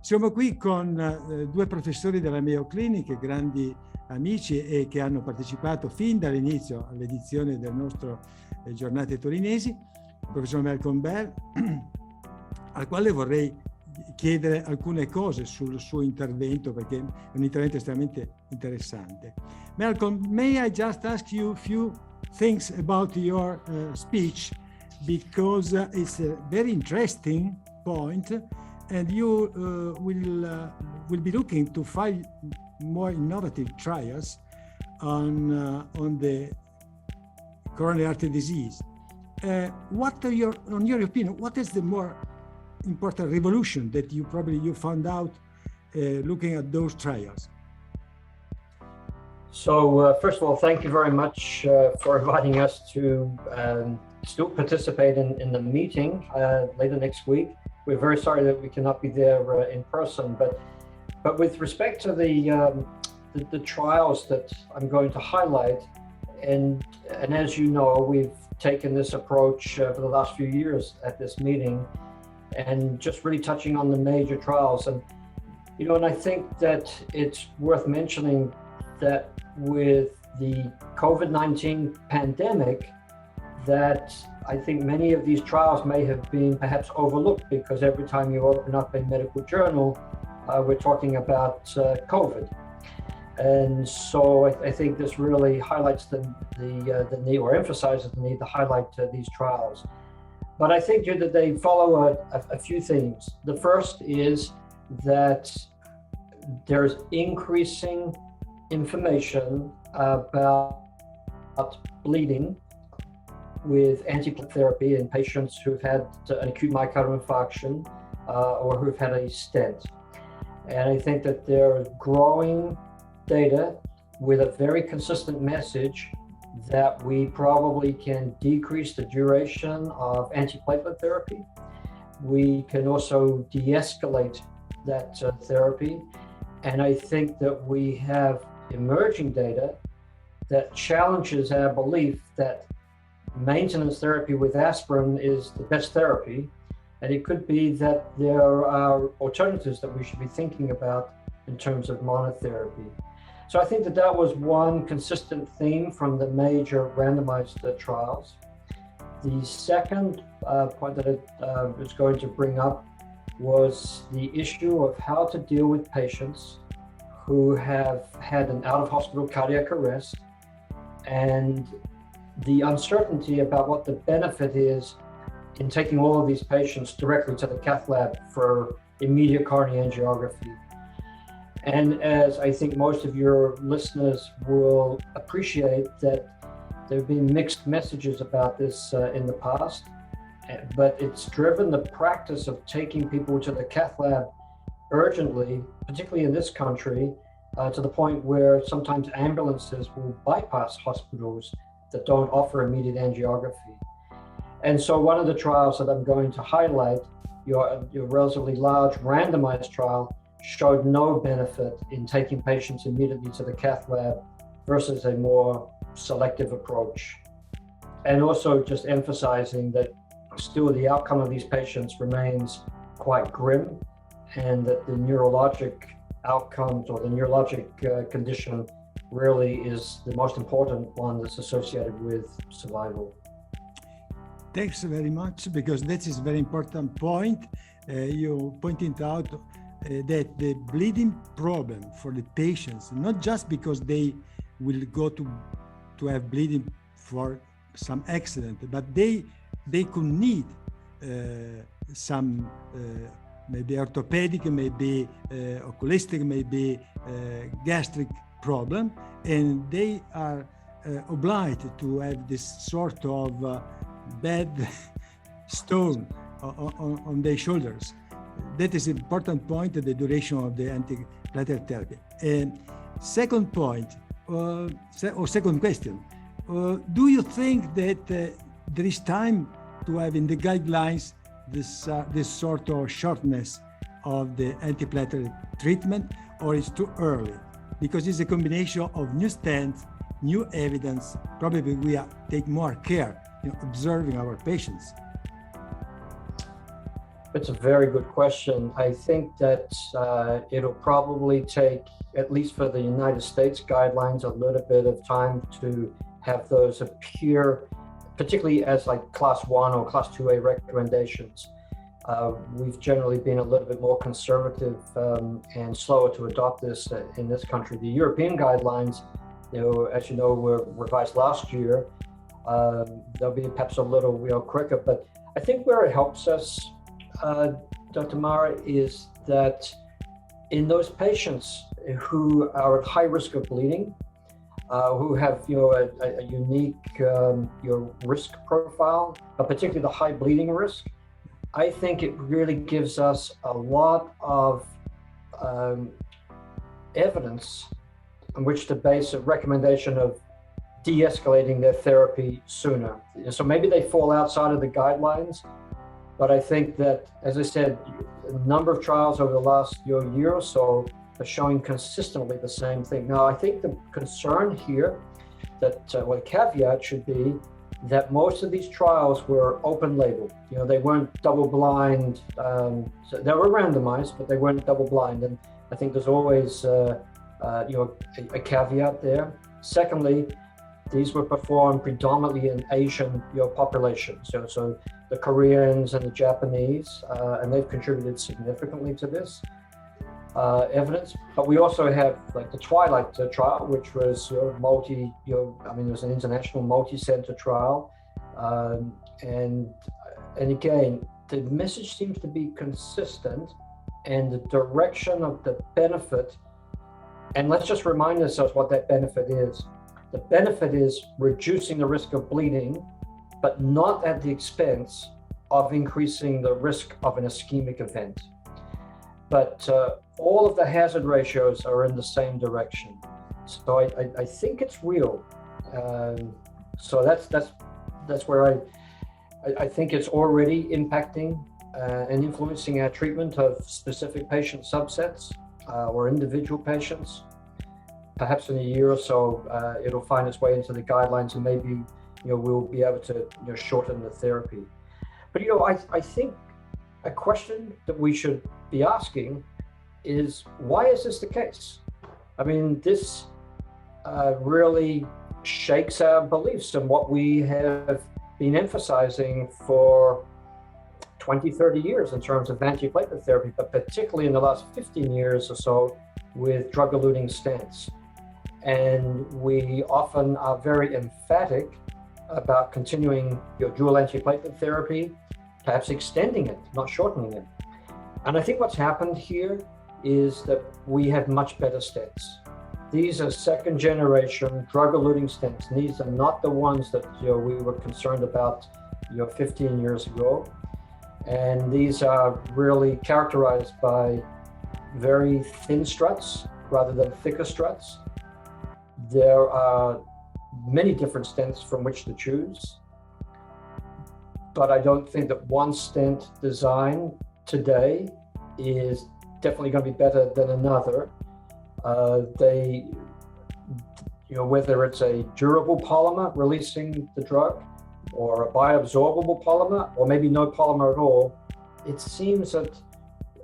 Siamo qui con due professori della Mayo Clinic, grandi amici e che hanno partecipato fin dall'inizio all'edizione del nostro Giornate Torinesi, il professor Malcolm Bell, al quale vorrei chiedere alcune cose sul suo intervento, perché è un intervento estremamente interessante. Malcolm, may I just ask you a few things about your speech, because it's a very interesting point, and you will be looking to find more innovative trials on the coronary artery disease. What are on your opinion, what is the more important revolution that you found out looking at those trials? So first of all, thank you very much for inviting us to still participate in the meeting later next week. We're very sorry that we cannot be there in person, but with respect to the trials that I'm going to highlight, and as you know, we've taken this approach for the last few years at this meeting, and just really touching on the major trials. And and I think that it's worth mentioning that with the COVID-19 pandemic, that I think many of these trials may have been perhaps overlooked, because every time you open up a medical journal, we're talking about COVID. And so I think this really highlights the need, or emphasizes the need to highlight these trials. But I think that they follow a few themes. The first is that there's increasing information about bleeding with antiplatelet therapy in patients who've had an acute myocardial infarction or who've had a stent. And I think that there's growing data with a very consistent message that we probably can decrease the duration of antiplatelet therapy. We can also de-escalate that therapy. And I think that we have emerging data that challenges our belief that maintenance therapy with aspirin is the best therapy. And it could be that there are alternatives that we should be thinking about in terms of monotherapy. So I think that was one consistent theme from the major randomized trials. The second point that I was going to bring up was the issue of how to deal with patients who have had an out-of-hospital cardiac arrest, and the uncertainty about what the benefit is in taking all of these patients directly to the cath lab for immediate coronary angiography. And as I think most of your listeners will appreciate, that there have been mixed messages about this in the past, but it's driven the practice of taking people to the cath lab urgently, particularly in this country, to the point where sometimes ambulances will bypass hospitals that don't offer immediate angiography. And so one of the trials that I'm going to highlight, your relatively large randomized trial, showed no benefit in taking patients immediately to the cath lab versus a more selective approach. And also just emphasizing that still the outcome of these patients remains quite grim, and that the neurologic outcomes, or the neurologic condition, really is the most important one that's associated with survival. Thanks very much, because that is a very important point. You pointed out that the bleeding problem for the patients, not just because they will go to have bleeding for some accident, but they could need some maybe orthopedic, maybe oculistic, maybe gastric problem, and they are obliged to have this sort of bad stone on their shoulders. That is an important point, the duration of the antiplatelet therapy. And second point, or second question, do you think that there is time to have in the guidelines this sort of shortness of the antiplatelet treatment, or is too early? Because it's a combination of new stents, new evidence. Probably we take more care in observing our patients. It's a very good question. I think that it'll probably take, at least for the United States guidelines, a little bit of time to have those appear, particularly as like class 1 or class 2A recommendations. We've generally been a little bit more conservative and slower to adopt this in this country. The European guidelines, as you know, were revised last year. They'll be perhaps a little quicker, but I think where it helps us, Dr. Marra, is that in those patients who are at high risk of bleeding, who have a unique risk profile, particularly the high bleeding risk, I think it really gives us a lot of evidence on which to base a recommendation of de-escalating their therapy sooner. So maybe they fall outside of the guidelines, but I think that, as I said, a number of trials over the last year or so are showing consistently the same thing. Now, I think the concern here, or the caveat should be, that most of these trials were open label. They weren't double blind. So they were randomized, but they weren't double blind. And I think there's always a caveat there. Secondly, these were performed predominantly in Asian populations. So the Koreans and the Japanese, and they've contributed significantly to this evidence. But we also have like the Twilight trial, which was it was an international multi-center trial, and again, the message seems to be consistent, and the direction of the benefit. And let's just remind ourselves what that benefit is. The benefit is reducing the risk of bleeding, but not at the expense of increasing the risk of an ischemic event. But all of the hazard ratios are in the same direction. So I think it's real. So that's where I think it's already impacting and influencing our treatment of specific patient subsets or individual patients. Perhaps in a year or so, it'll find its way into the guidelines, and maybe we'll be able to shorten the therapy. But I think a question that we should be asking is, why is this the case? I mean, this really shakes our beliefs and what we have been emphasizing for 20, 30 years in terms of antiplatelet therapy, but particularly in the last 15 years or so with drug-eluting stents. And we often are very emphatic about continuing your dual antiplatelet therapy, perhaps extending it, not shortening it. And I think what's happened here is that we have much better stents. These are second generation drug-eluting stents. And these are not the ones that we were concerned about 15 years ago. And these are really characterized by very thin struts rather than thicker struts. There are many different stents from which to choose, but I don't think that one stent design today is definitely going to be better than another. Whether it's a durable polymer releasing the drug, or a bioabsorbable polymer, or maybe no polymer at all, it seems that,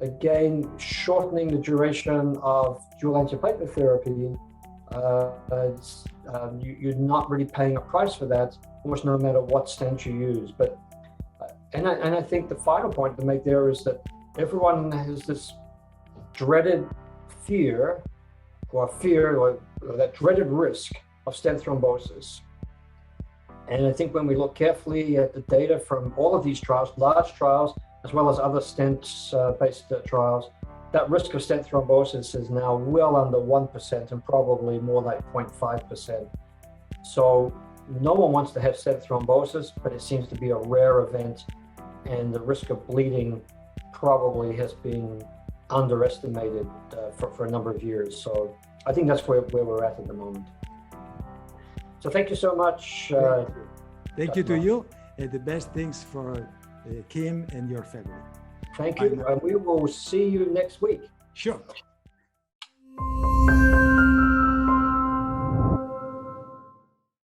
again, shortening the duration of dual antiplatelet therapy, you're not really paying a price for that, almost no matter what stent you use. But and I think the final point to make there is that everyone has this dreaded fear or that dreaded risk of stent thrombosis. And I think when we look carefully at the data from all of these trials, large trials, as well as other stent-based trials, that risk of stent thrombosis is now well under 1% and probably more like 0.5%. So no one wants to have stent thrombosis, but it seems to be a rare event, and the risk of bleeding probably has been underestimated for a number of years. So I think that's where we're at the moment. So thank you so much. Thank you to you, and the best things for Kim and your family. Thank you, and we will see you next week. Sure.